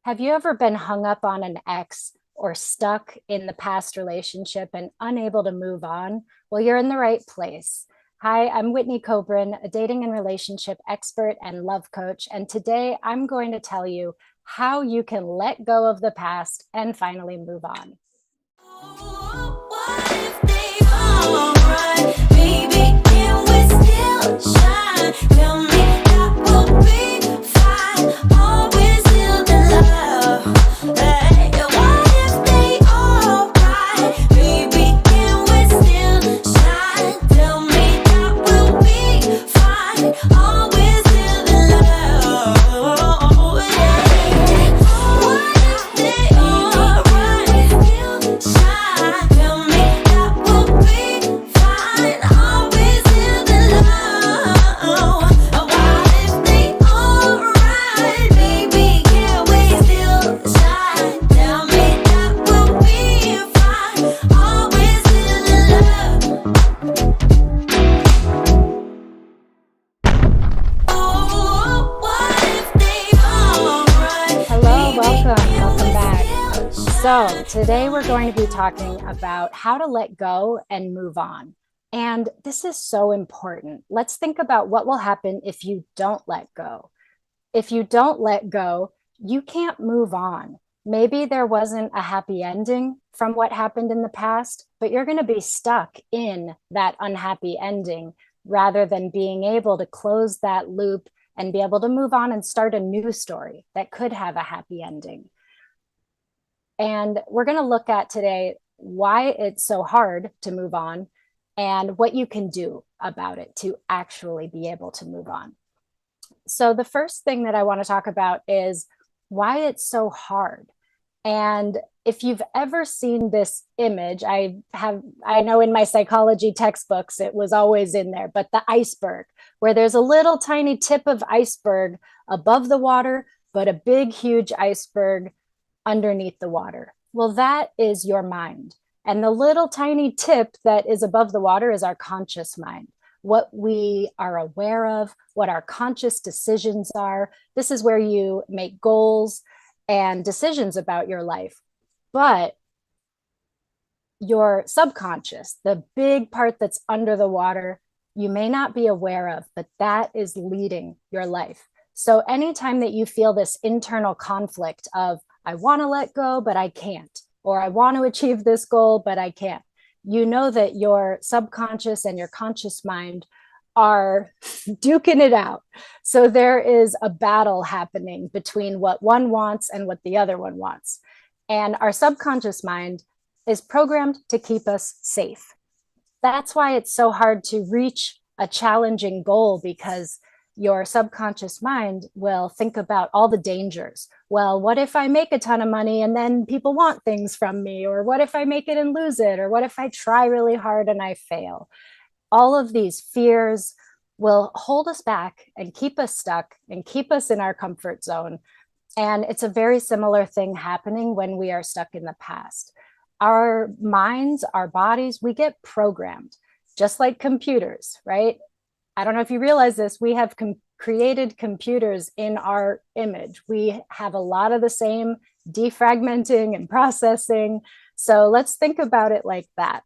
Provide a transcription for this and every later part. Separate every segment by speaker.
Speaker 1: Have you ever been hung up on an ex or stuck in the past relationship and unable to move on? Well, you're in the right place. Hi, I'm Whitney Kobrin, a dating and relationship expert and love coach. And today I'm going to tell you how you can let go of the past and finally move on.
Speaker 2: What if they alright? Baby, can we still shine? Tell me that will be fine. Always still in love. Hey, what if they alright? Baby, can we still shine? Tell me that will be fine. Always still in love. Yeah. What if they alright? Still shine. Tell me that will be fine. Always still in love. What if they alright? Baby, can we still shine? Tell me that will be fine. Always still in love. Oh, what if they alright?
Speaker 1: Hello,
Speaker 2: Baby,
Speaker 1: welcome,
Speaker 2: can
Speaker 1: welcome
Speaker 2: we
Speaker 1: back.
Speaker 2: still
Speaker 1: So,
Speaker 2: shine?
Speaker 1: today we're going to be talking about how to let go and move on. And this is so important. Let's think about what will happen if you don't let go. If you don't let go, you can't move on. Maybe there wasn't a happy ending from what happened in the past, but you're going to be stuck in that unhappy ending rather than being able to close that loop and be able to move on and start a new story that could have a happy ending. And we're going to look at today why it's so hard to move on and what you can do about it to actually be able to move on. So, the first thing that I want to talk about is why it's so hard. And if you've ever seen this image, I know in my psychology textbooks, it was always in there, but the iceberg, where there's a little tiny tip of iceberg above the water, but a big, huge iceberg underneath the water. Well, that is your mind. And the little tiny tip that is above the water is our conscious mind, what we are aware of, what our conscious decisions are. This is where you make goals and decisions about your life. But your subconscious, the big part that's under the water, you may not be aware of, but that is leading your life. So anytime that you feel this internal conflict of, I want to let go, but I can't, or I want to achieve this goal, but I can't, you know that your subconscious and your conscious mind are duking it out. So there is a battle happening between what one wants and what the other one wants. And our subconscious mind is programmed to keep us safe. That's why it's so hard to reach a challenging goal, because your subconscious mind will think about all the dangers. Well, what if I make a ton of money and then people want things from me? Or what if I make it and lose it? Or what if I try really hard and I fail? All of these fears will hold us back and keep us stuck and keep us in our comfort zone. And it's a very similar thing happening when we are stuck in the past. Our minds, our bodies, we get programmed just like computers, right? I don't know if you realize this, we have created computers in our image. We have a lot of the same defragmenting and processing. So let's think about it like that.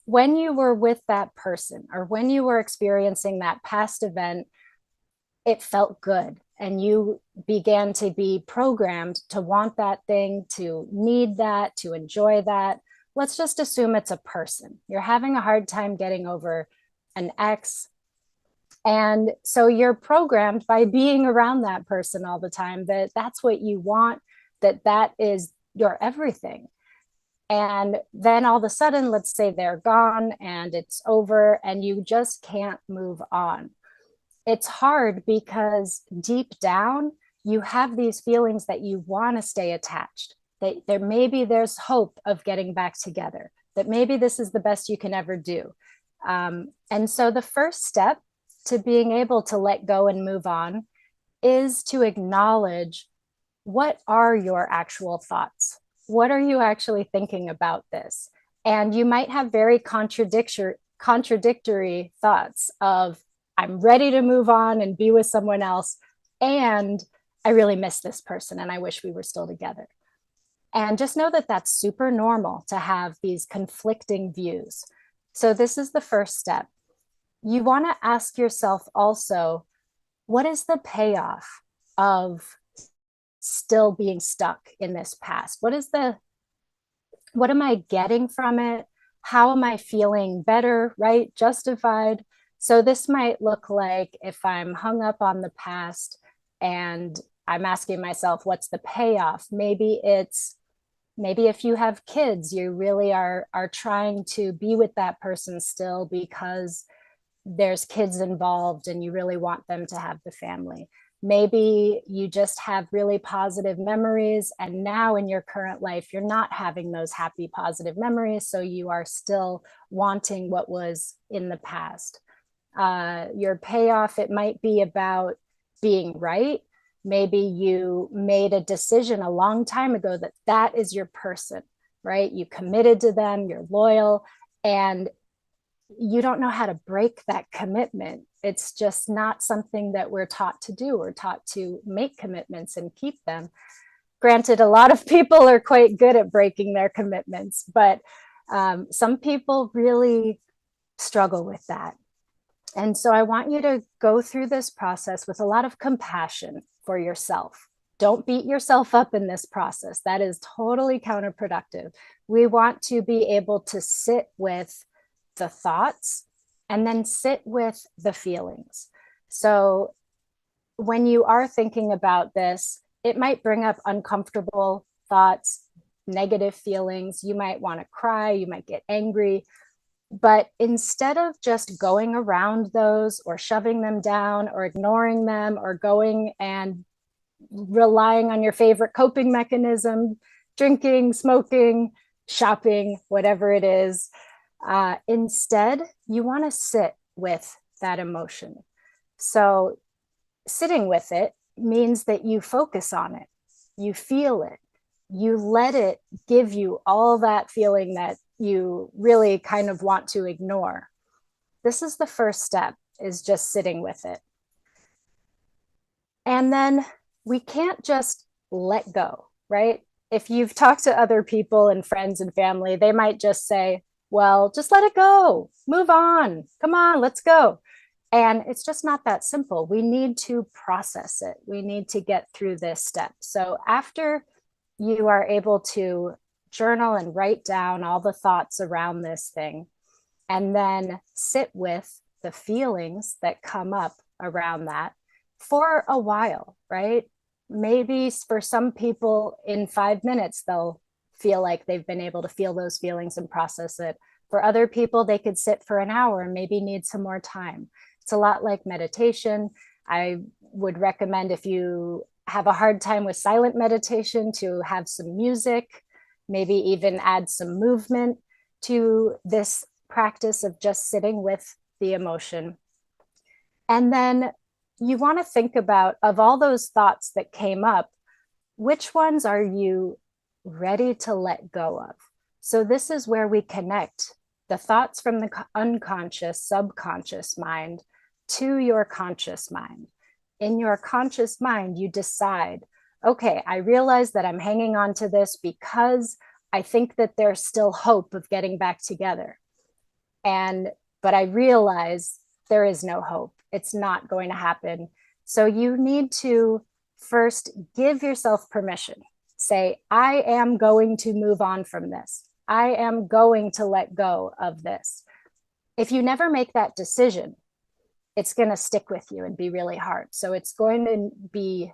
Speaker 1: When you were with that person or when you were experiencing that past event, it felt good. And you began to be programmed to want that thing, to need that, to enjoy that. Let's just assume it's a person. You're having a hard time getting over an ex. And so you're programmed by being around that person all the time that that's what you want, that is your everything. And then all of a sudden, let's say they're gone and it's over and you just can't move on. It's hard because deep down, you have these feelings that you want to stay attached, that there's hope of getting back together, that maybe this is the best you can ever do. And so the first step to being able to let go and move on is to acknowledge, what are your actual thoughts? What are you actually thinking about this? And you might have very contradictory thoughts of, I'm ready to move on and be with someone else, and I really miss this person and I wish we were still together. And just know that that's super normal to have these conflicting views. So, this is the first step. You want to ask yourself also, what is the payoff of still being stuck in this past? What am I getting from it? How am I feeling better, right? Justified. So this might look like if I'm hung up on the past and I'm asking myself, what's the payoff? Maybe if you have kids, you really are trying to be with that person still because there's kids involved and you really want them to have the family. Maybe you just have really positive memories, and now in your current life, you're not having those happy, positive memories. So you are still wanting what was in the past. Your payoff, it might be about being right. Maybe you made a decision a long time ago that that is your person, right? You committed to them, you're loyal, and you don't know how to break that commitment. It's just not something that we're taught to do. We're taught to make commitments and keep them. Granted, a lot of people are quite good at breaking their commitments, but some people really struggle with that. And so I want you to go through this process with a lot of compassion for yourself. Don't beat yourself up in this process. That is totally counterproductive. We want to be able to sit with the thoughts and then sit with the feelings. So when you are thinking about this, it might bring up uncomfortable thoughts, negative feelings. You might want to cry, you might get angry. But instead of just going around those or shoving them down or ignoring them or going and relying on your favorite coping mechanism, drinking, smoking, shopping, whatever it is, instead, you want to sit with that emotion. So, sitting with it means that you focus on it, you feel it, you let it give you all that feeling that you really kind of want to ignore. This is the first step, is just sitting with it. And then we can't just let go, right? If you've talked to other people and friends and family, they might just say, well, just let it go, move on, come on, let's go. And it's just not that simple. We need to process it. We need to get through this step. So after you are able to journal and write down all the thoughts around this thing, and then sit with the feelings that come up around that for a while, right? Maybe for some people in 5 minutes, they'll feel like they've been able to feel those feelings and process it. For other people, they could sit for an hour and maybe need some more time. It's a lot like meditation. I would recommend, if you have a hard time with silent meditation, to have some music, maybe even add some movement to this practice of just sitting with the emotion. And then you want to think about, of all those thoughts that came up, which ones are you ready to let go of? So this is where we connect the thoughts from the unconscious, subconscious mind to your conscious mind. In your conscious mind, you decide, okay, I realize that I'm hanging on to this because I think that there's still hope of getting back together. But I realize there is no hope. It's not going to happen. So you need to first give yourself permission. Say, I am going to move on from this. I am going to let go of this. If you never make that decision, it's going to stick with you and be really hard. So it's going to be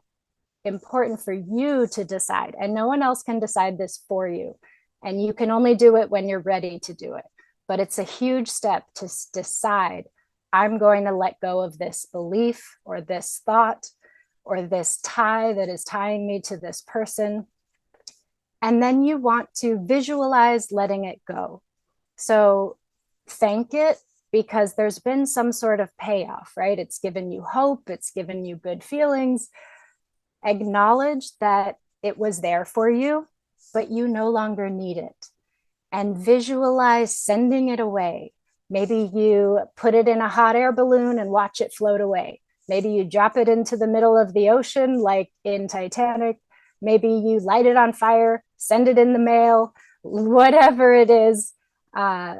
Speaker 1: important for you to decide, and no one else can decide this for you. And you can only do it when you're ready to do it. But it's a huge step to decide, I'm going to let go of this belief or this thought or this tie that is tying me to this person. And then you want to visualize letting it go. So thank it, because there's been some sort of payoff, right? It's given you hope, it's given you good feelings. Acknowledge that it was there for you, but you no longer need it. And visualize sending it away. Maybe you put it in a hot air balloon and watch it float away. Maybe you drop it into the middle of the ocean, like in Titanic. Maybe you light it on fire, send it in the mail, whatever it is. Uh,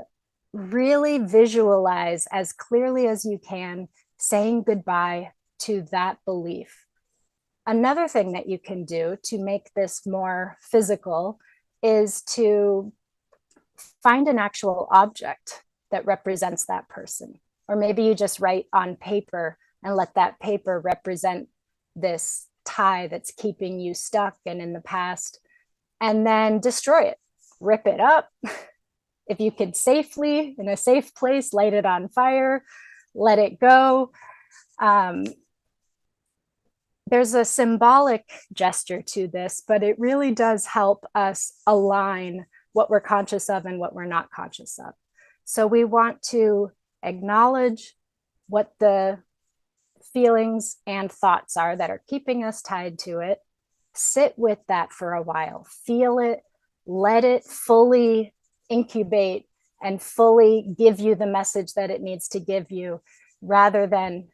Speaker 1: really visualize as clearly as you can saying goodbye to that belief. Another thing that you can do to make this more physical is to find an actual object that represents that person. Or maybe you just write on paper and let that paper represent this tie that's keeping you stuck and in the past, and then destroy it, rip it up. If you could safely, in a safe place, light it on fire, let it go. Um, there's a symbolic gesture to this, but it really does help us align what we're conscious of and what we're not conscious of. So we want to acknowledge what the feelings and thoughts are that are keeping us tied to it. Sit with that for a while, feel it, let it fully incubate and fully give you the message that it needs to give you, rather than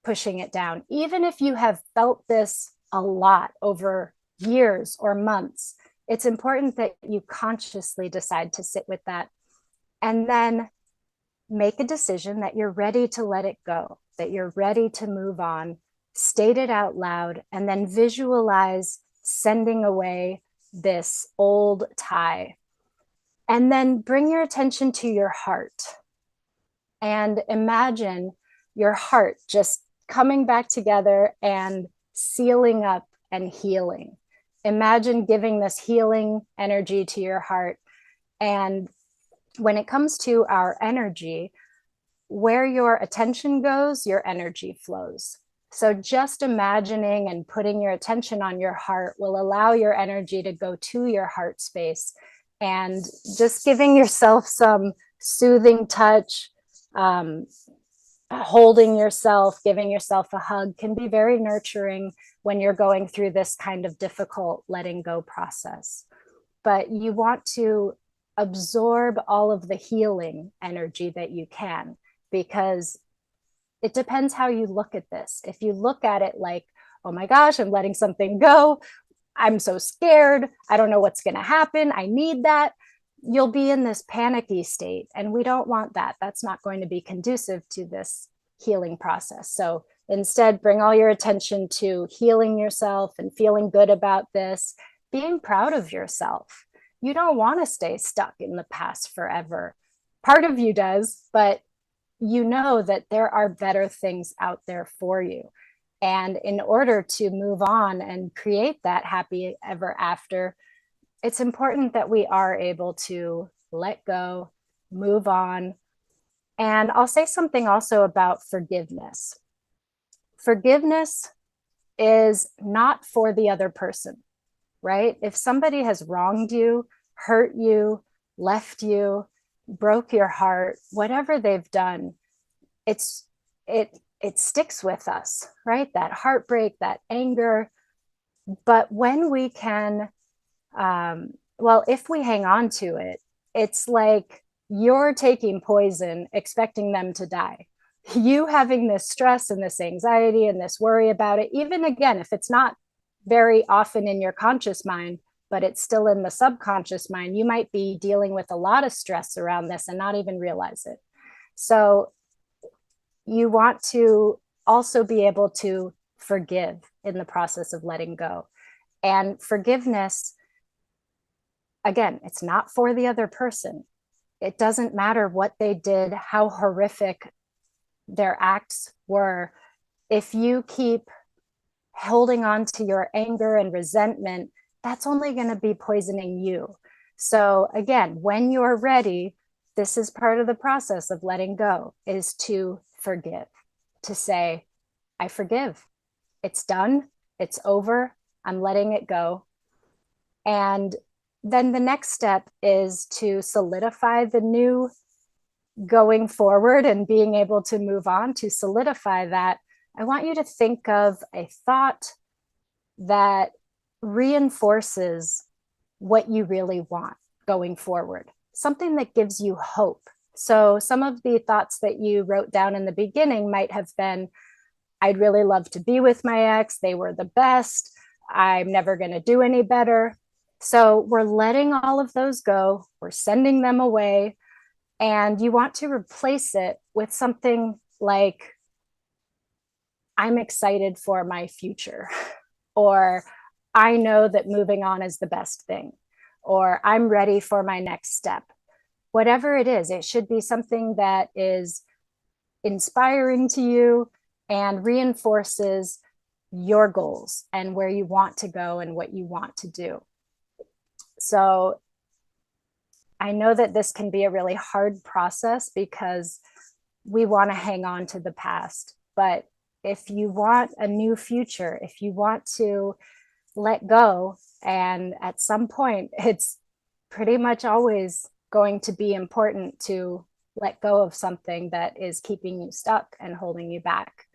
Speaker 1: pushing it down. Even if you have felt this a lot over years or months, it's important that you consciously decide to sit with that and then make a decision that you're ready to let it go, that you're ready to move on, state it out loud, and then visualize sending away this old tie. And then bring your attention to your heart and imagine your heart just coming back together and sealing up and healing. Imagine giving this healing energy to your heart. And when it comes to our energy, where your attention goes, your energy flows. So just imagining and putting your attention on your heart will allow your energy to go to your heart space, and just giving yourself some soothing touch, holding yourself, giving yourself a hug can be very nurturing when you're going through this kind of difficult letting go process. But you want to absorb all of the healing energy that you can, because it depends how you look at this. If you look at it like, oh my gosh, I'm letting something go, I'm so scared, I don't know what's going to happen, I need that, you'll be in this panicky state. And we don't want that. That's not going to be conducive to this healing process. So instead, bring all your attention to healing yourself and feeling good about this, being proud of yourself. You don't want to stay stuck in the past forever. Part of you does, but you know that there are better things out there for you. And in order to move on and create that happy ever after, it's important that we are able to let go, move on. And I'll say something also about forgiveness. Forgiveness is not for the other person, right? If somebody has wronged you, hurt you, left you, broke your heart, whatever they've done, it sticks with us, right? That heartbreak, that anger. But when we can, well, if we hang on to it, it's like you're taking poison, expecting them to die. You having this stress and this anxiety and this worry about it, even again, if it's not very often in your conscious mind, but it's still in the subconscious mind, you might be dealing with a lot of stress around this and not even realize it. So you want to also be able to forgive in the process of letting go. And forgiveness, again, it's not for the other person. It doesn't matter what they did, how horrific their acts were. If you keep holding on to your anger and resentment, that's only going to be poisoning you. So again, when you're ready, this is part of the process of letting go, is to forgive, to say, I forgive. It's done. It's over. I'm letting it go. And then the next step is to solidify the new going forward and being able to move on. To solidify that, I want you to think of a thought that reinforces what you really want going forward, something that gives you hope. So some of the thoughts that you wrote down in the beginning might have been, I'd really love to be with my ex. They were the best. I'm never going to do any better. So we're letting all of those go. We're sending them away. And you want to replace it with something like, I'm excited for my future, or I know that moving on is the best thing, or I'm ready for my next step. Whatever it is, it should be something that is inspiring to you and reinforces your goals and where you want to go and what you want to do. So I know that this can be a really hard process because we want to hang on to the past. But if you want a new future, if you want to let go, and at some point, it's pretty much always going to be important to let go of something that is keeping you stuck and holding you back.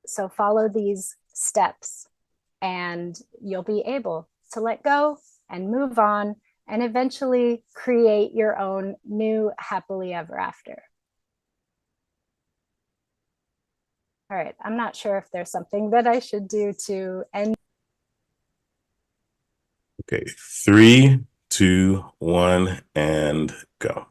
Speaker 1: So follow these steps and you'll be able to let go and move on and eventually create your own new happily ever after. All right, I'm not sure if there's something that I should do to end.
Speaker 3: Okay, 3, 2, 1, and go.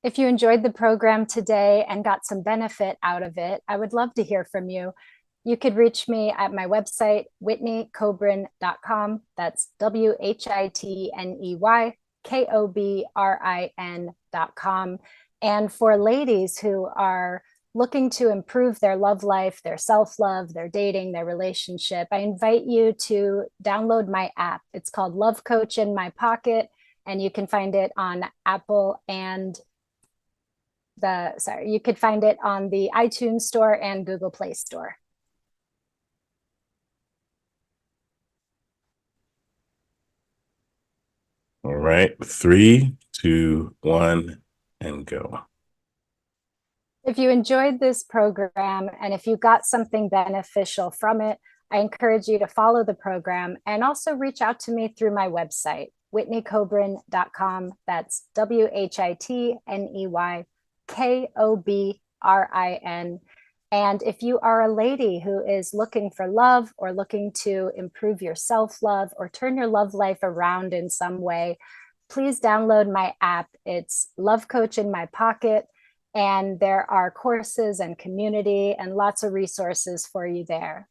Speaker 1: If you enjoyed the program today and got some benefit out of it, I would love to hear from you. You could reach me at my website, whitneykobrin.com. That's WHITNEYKOBRIN.com. And for ladies who are looking to improve their love life, their self-love, their dating, their relationship, I invite you to download my app. It's called Love Coach in My Pocket, and you can find it on Apple and you could find it on the iTunes Store and Google Play Store.
Speaker 3: All right, 3, 2, 1, and go.
Speaker 1: If you enjoyed this program and if you got something beneficial from it, I encourage you to follow the program and also reach out to me through my website, whitneykobrin.com. That's WHITNEYKOBRIN. And if you are a lady who is looking for love or looking to improve your self-love or turn your love life around in some way, please download my app. It's Love Coach in My Pocket. And there are courses and community and lots of resources for you there.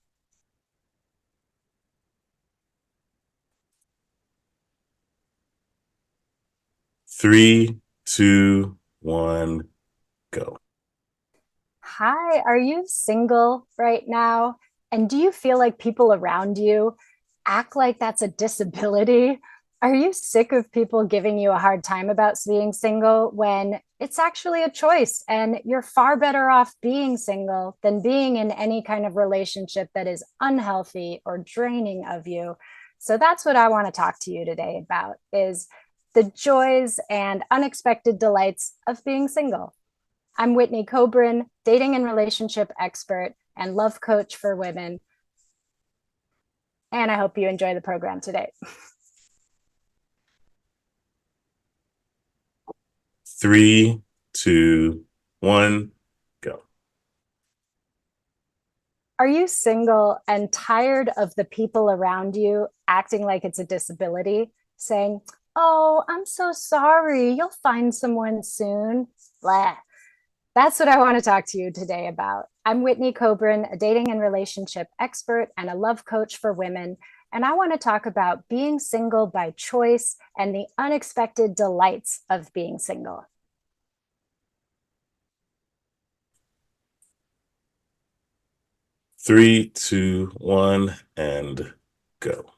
Speaker 3: Three, 2, 1, go.
Speaker 1: Hi, are you single right now? And do you feel like people around you act like that's a disability? Are you sick of people giving you a hard time about being single when it's actually a choice and you're far better off being single than being in any kind of relationship that is unhealthy or draining of you? So that's what I want to talk to you today about, is the joys and unexpected delights of being single. I'm Whitney Kobrin, dating and relationship expert and love coach for women. And I hope you enjoy the program today.
Speaker 3: 3, 2, 1, go.
Speaker 1: Are you single and tired of the people around you acting like it's a disability, saying, "Oh, I'm so sorry, you'll find someone soon"? Blah. That's what I want to talk to you today about. I'm Whitney Kobrin, a dating and relationship expert and a love coach for women. And I want to talk about being single by choice and the unexpected delights of being single.
Speaker 3: Three, 2, 1, and go.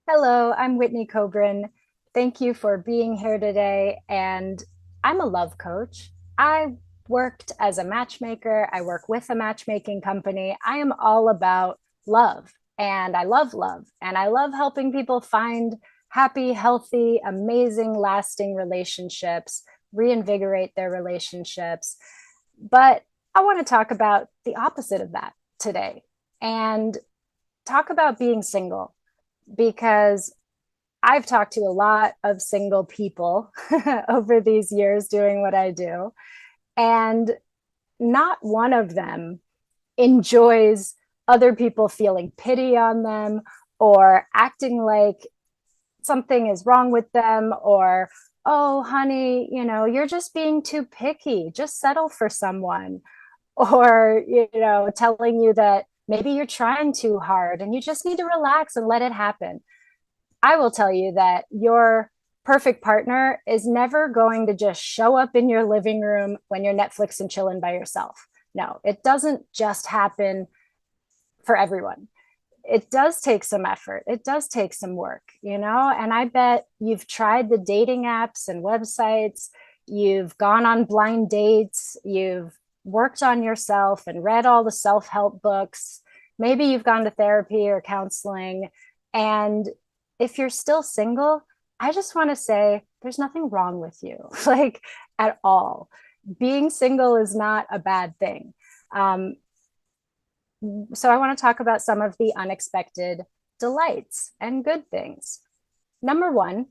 Speaker 1: Hello, I'm Whitney Kobrin. Thank you for being here today. And I'm a love coach. I worked as a matchmaker. I work with a matchmaking company. I am all about love, and I love love. And I love helping people find happy, healthy, amazing, lasting relationships, reinvigorate their relationships. But I want to talk about the opposite of that today and talk about being single, because I've talked to a lot of single people over these years doing what I do, and not one of them enjoys other people feeling pity on them or acting like something is wrong with them, or, oh, honey, you're just being too picky. Just settle for someone. Or, telling you that maybe you're trying too hard and you just need to relax and let it happen. I will tell you that your perfect partner is never going to just show up in your living room when you're Netflix and chilling by yourself. No, it doesn't just happen for everyone. It does take some effort. It does take some work, and I bet you've tried the dating apps and websites. You've gone on blind dates. You've worked on yourself and read all the self-help books. Maybe you've gone to therapy or counseling. And if you're still single, I just want to say there's nothing wrong with you, like, at all. Being single is not a bad thing. So I want to talk about some of the unexpected delights and good things. Number one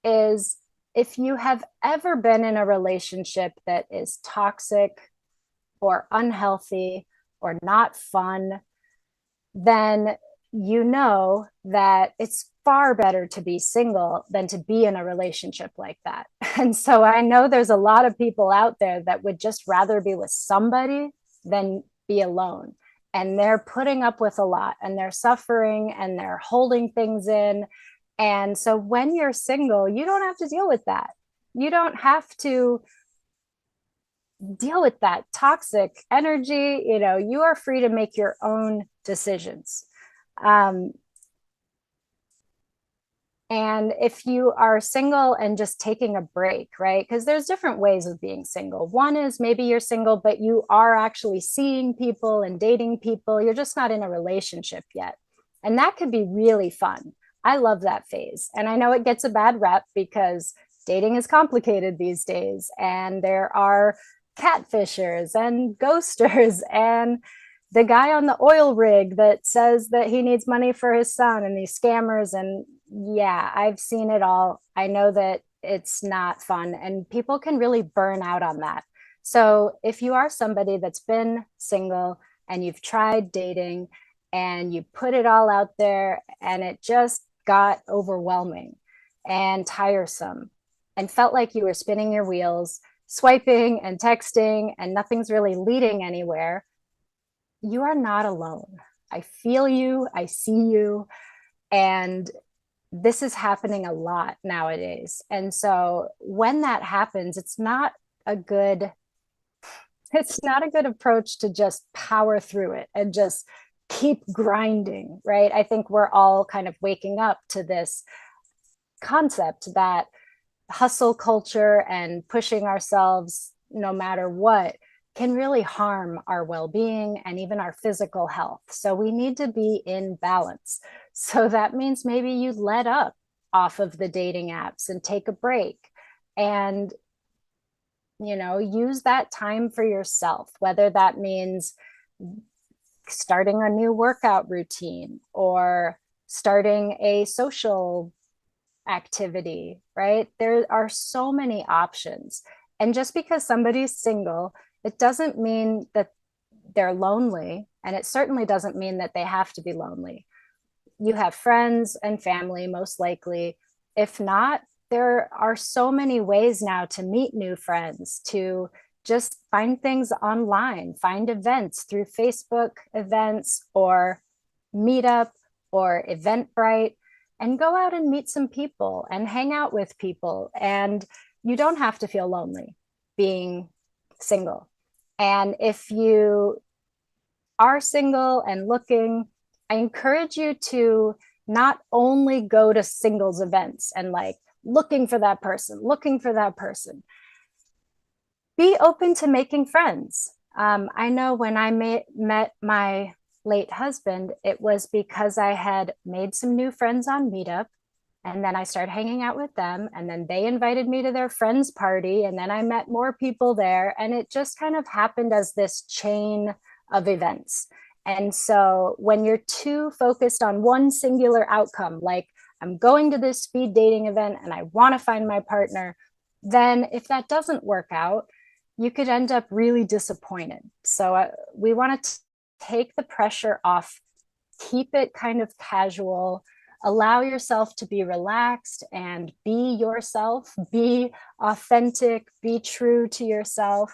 Speaker 1: is, if you have ever been in a relationship that is toxic or unhealthy or not fun, then you know that it's far better to be single than to be in a relationship like that. And so I know there's a lot of people out there that would just rather be with somebody than be alone. And they're putting up with a lot, and they're suffering, and they're holding things in. And so when you're single, you don't have to deal with that. You don't have to deal with that toxic energy. You are free to make your own decisions. Um, and if you are single and just taking a break, right? Because there's different ways of being single. One is maybe you're single, but you are actually seeing people and dating people. You're just not in a relationship yet. And that could be really fun. I love that phase. And I know it gets a bad rep because dating is complicated these days. And there are catfishers and ghosters and the guy on the oil rig that says that he needs money for his son, and these scammers. And yeah, I've seen it all. I know that it's not fun, and people can really burn out on that. So if you are somebody that's been single and you've tried dating and you put it all out there and it just got overwhelming and tiresome and felt like you were spinning your wheels, swiping and texting, and nothing's really leading anywhere, you are not alone. I feel you, I see you, and this is happening a lot nowadays. And so when that happens, it's not a good approach to just power through it and just keep grinding, right? I think we're all kind of waking up to this concept that hustle culture and pushing ourselves no matter what can really harm our well-being and even our physical health. So we need to be in balance. So that means maybe you let up off of the dating apps and take a break and use that time for yourself, whether that means starting a new workout routine or starting a social activity, right? There are so many options. And just because somebody's single, it doesn't mean that they're lonely. And it certainly doesn't mean that they have to be lonely. You have friends and family, most likely. If not, there are so many ways now to meet new friends, to just find things online, find events through Facebook events or Meetup or Eventbrite, and go out and meet some people and hang out with people. And you don't have to feel lonely being single. And if you are single and looking, I encourage you to not only go to singles events and like looking for that person. Be open to making friends. I know when I met my late husband, it was because I had made some new friends on Meetup. And then I started hanging out with them. And then they invited me to their friend's party. And then I met more people there. And it just kind of happened as this chain of events. And so when you're too focused on one singular outcome, like I'm going to this speed dating event and I want to find my partner, then if that doesn't work out, you could end up really disappointed. So we want to take the pressure off, keep it kind of casual, allow yourself to be relaxed and be yourself, be authentic, be true to yourself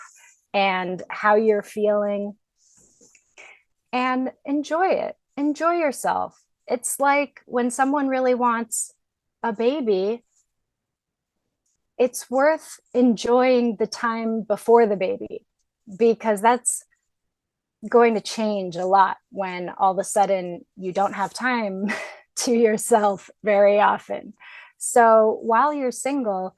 Speaker 1: and how you're feeling, and enjoy it. Enjoy yourself. It's like when someone really wants a baby, it's worth enjoying the time before the baby, because that's going to change a lot when all of a sudden you don't have time to yourself very often. So while you're single,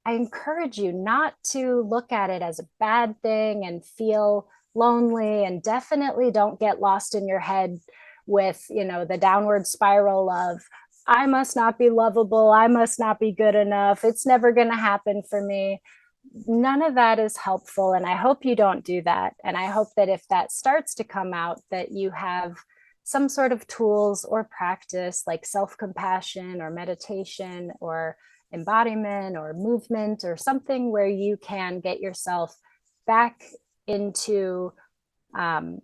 Speaker 1: I encourage you not to look at it as a bad thing and feel lonely, and definitely don't get lost in your head with, the downward spiral of, I must not be lovable, I must not be good enough, it's never going to happen for me. None of that is helpful, and I hope you don't do that. And I hope that if that starts to come out, that you have some sort of tools or practice like self-compassion or meditation or embodiment or movement or something where you can get yourself back into out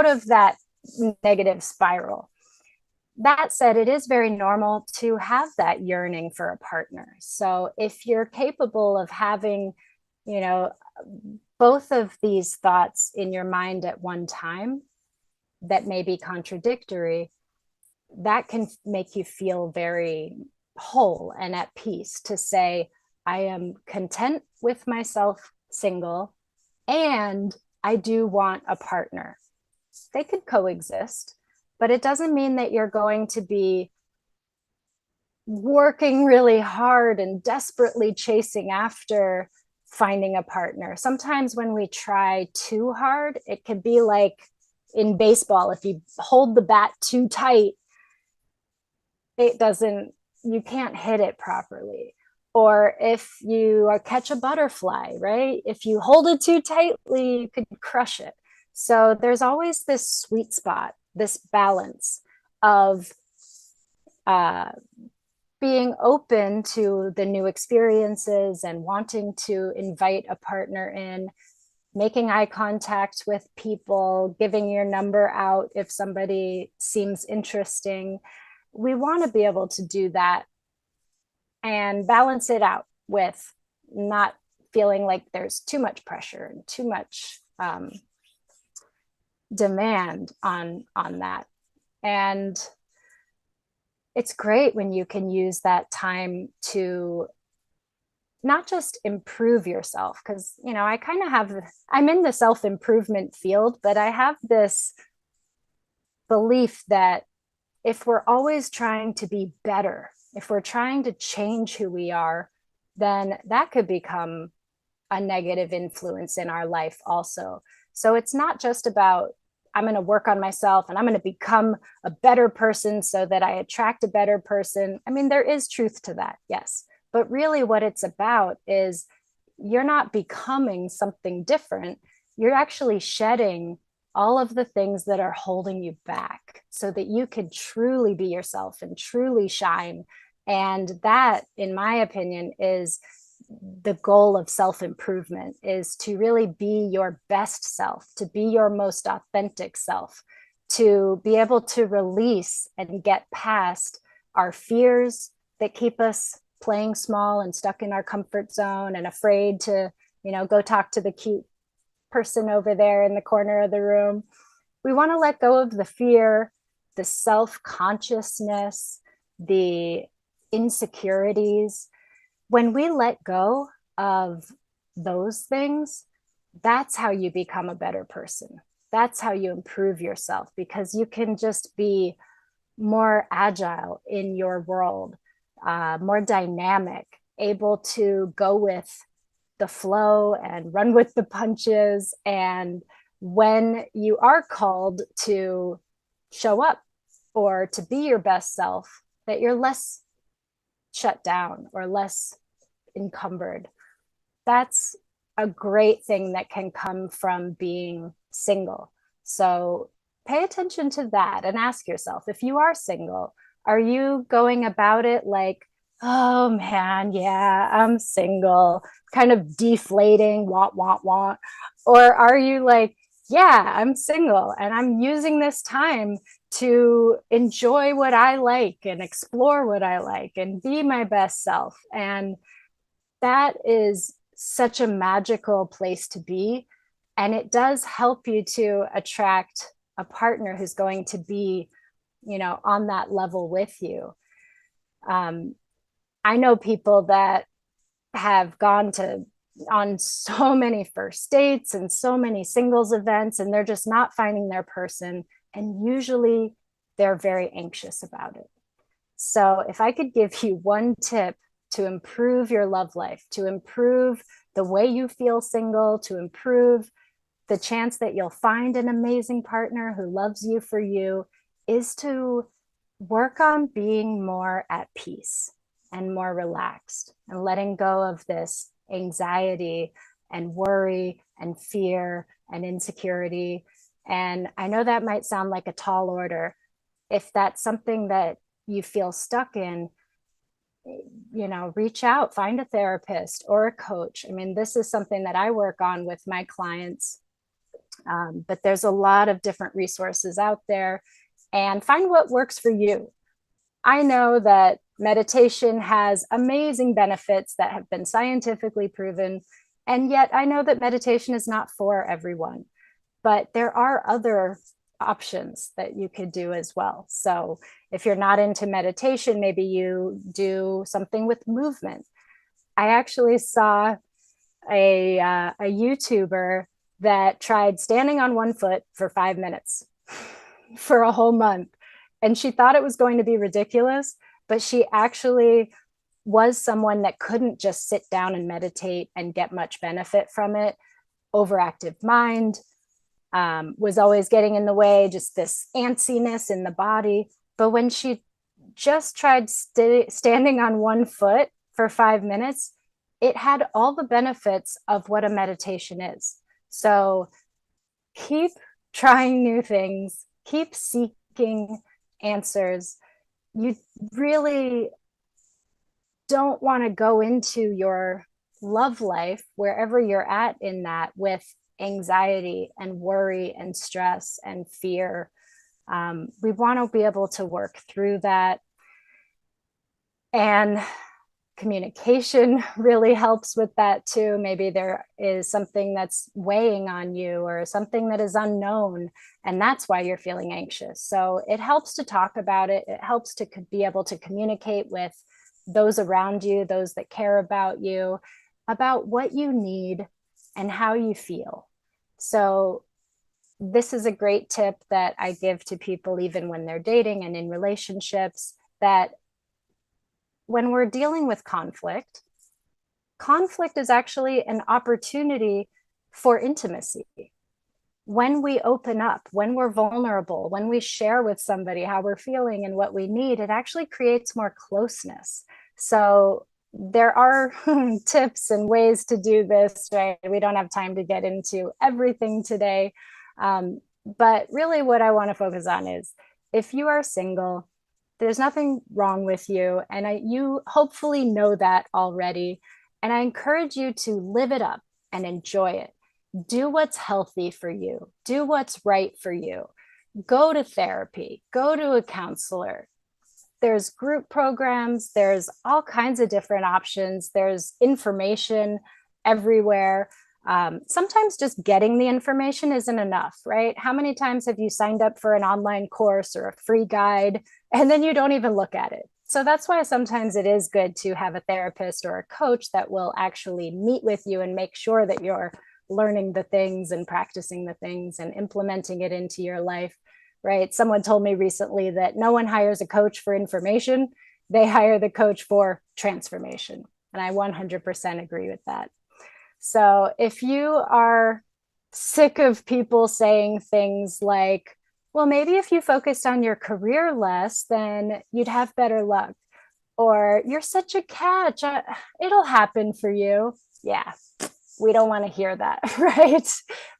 Speaker 1: of that negative spiral. That said, it is very normal to have that yearning for a partner. So if you're capable of having, you know, both of these thoughts in your mind at one time that may be contradictory, that can make you feel very whole and at peace to say, I am content with myself single, and I do want a partner. They could coexist, but it doesn't mean that you're going to be working really hard and desperately chasing after finding a partner. Sometimes when we try too hard, it could be like in baseball, if you hold the bat too tight, you can't hit it properly. Or if you catch a butterfly, right? If you hold it too tightly, you could crush it. So there's always this sweet spot, this balance of being open to the new experiences and wanting to invite a partner in, making eye contact with people, giving your number out if somebody seems interesting. We want to be able to do that and balance it out with not feeling like there's too much pressure and too much demand on that. And it's great when you can use that time to not just improve yourself, because I kind of I'm in the self-improvement field, but I have this belief that if we're always trying to be better, if we're trying to change who we are, then that could become a negative influence in our life also. So it's not just about, I'm going to work on myself and I'm going to become a better person so that I attract a better person. I mean, there is truth to that, yes. But really what it's about is you're not becoming something different. You're actually shedding all of the things that are holding you back so that you can truly be yourself and truly shine. And that, in my opinion, is the goal of self-improvement, is to really be your best self, to be your most authentic self, to be able to release and get past our fears that keep us playing small and stuck in our comfort zone and afraid to, go talk to the cute person over there in the corner of the room. We want to let go of the fear, the self-consciousness, the insecurities. When we let go of those things, that's how you become a better person. That's how you improve yourself, because you can just be more agile in your world, more dynamic, able to go with the flow and run with the punches. And when you are called to show up or to be your best self, that you're less shut down or less encumbered. That's a great thing that can come from being single. So pay attention to that and ask yourself, if you are single, Are you going about it like, oh man, yeah, I'm single, kind of deflating, want? Or are you like, yeah, I'm single and I'm using this time to enjoy what I like and explore what I like and be my best self? And that is such a magical place to be. And it does help you to attract a partner who's going to be, on that level with you. Um, I know people that have gone to on so many first dates and so many singles events, and they're just not finding their person. And usually they're very anxious about it. So, if I could give you one tip to improve your love life, to improve the way you feel single, to improve the chance that you'll find an amazing partner who loves you for you, is to work on being more at peace and more relaxed and letting go of this anxiety and worry and fear and insecurity. And I know that might sound like a tall order. If that's something that you feel stuck in, reach out, find a therapist or a coach. I mean, this is something that I work on with my clients, but there's a lot of different resources out there, and find what works for you. I know that meditation has amazing benefits that have been scientifically proven, and yet I know that meditation is not for everyone, but there are other options that you could do as well. So if you're not into meditation, maybe you do something with movement. I actually saw a YouTuber that tried standing on one foot for 5 minutes for a whole month. And she thought it was going to be ridiculous, but she actually was someone that couldn't just sit down and meditate and get much benefit from it. Overactive mind, was always getting in the way, just this antsiness in the body. But when she just tried standing on one foot for 5 minutes, it had all the benefits of what a meditation is. So keep trying new things, keep seeking answers. You really don't want to go into your love life, wherever you're at in that, with anxiety and worry and stress and fear. We want to be able to work through that. And communication really helps with that too. Maybe there is something that's weighing on you or something that is unknown, and that's why you're feeling anxious. So it helps to talk about it. It helps to be able to communicate with those around you, those that care about you, about what you need and how you feel. So this is a great tip that I give to people, even when they're dating and in relationships, that when we're dealing with conflict, conflict is actually an opportunity for intimacy. When we open up, when we're vulnerable, when we share with somebody how we're feeling and what we need, it actually creates more closeness. So there are tips and ways to do this, right? We don't have time to get into everything today. But really, what I want to focus on is, if you are single, there's nothing wrong with you. And you hopefully know that already. And I encourage you to live it up and enjoy it. Do what's healthy for you, do what's right for you. Go to therapy, go to a counselor. There's group programs, there's all kinds of different options, there's information everywhere. Sometimes just getting the information isn't enough, right? How many times have you signed up for an online course or a free guide and then you don't even look at it? So that's why sometimes it is good to have a therapist or a coach that will actually meet with you and make sure that you're learning the things and practicing the things and implementing it into your life, right? Someone told me recently that no one hires a coach for information, they hire the coach for transformation. And I 100% agree with that. So if you are sick of people saying things like, well, maybe if you focused on your career less, then you'd have better luck. Or you're such a catch, it'll happen for you. Yeah, we don't want to hear that, right?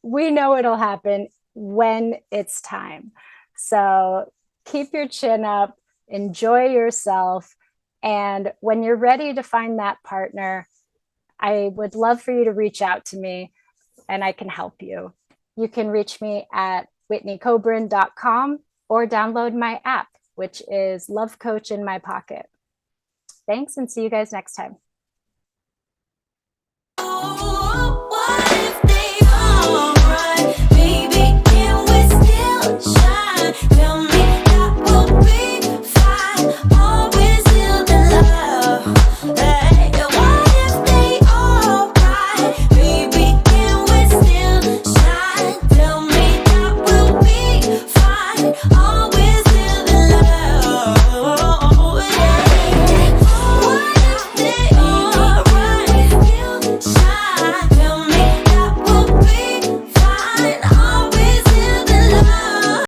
Speaker 1: We know it'll happen when it's time. So keep your chin up, enjoy yourself. And when you're ready to find that partner, I would love for you to reach out to me and I can help you. You can reach me at whitneykobrin.com or download my app, which is Love Coach in My Pocket. Thanks, and see you guys next time.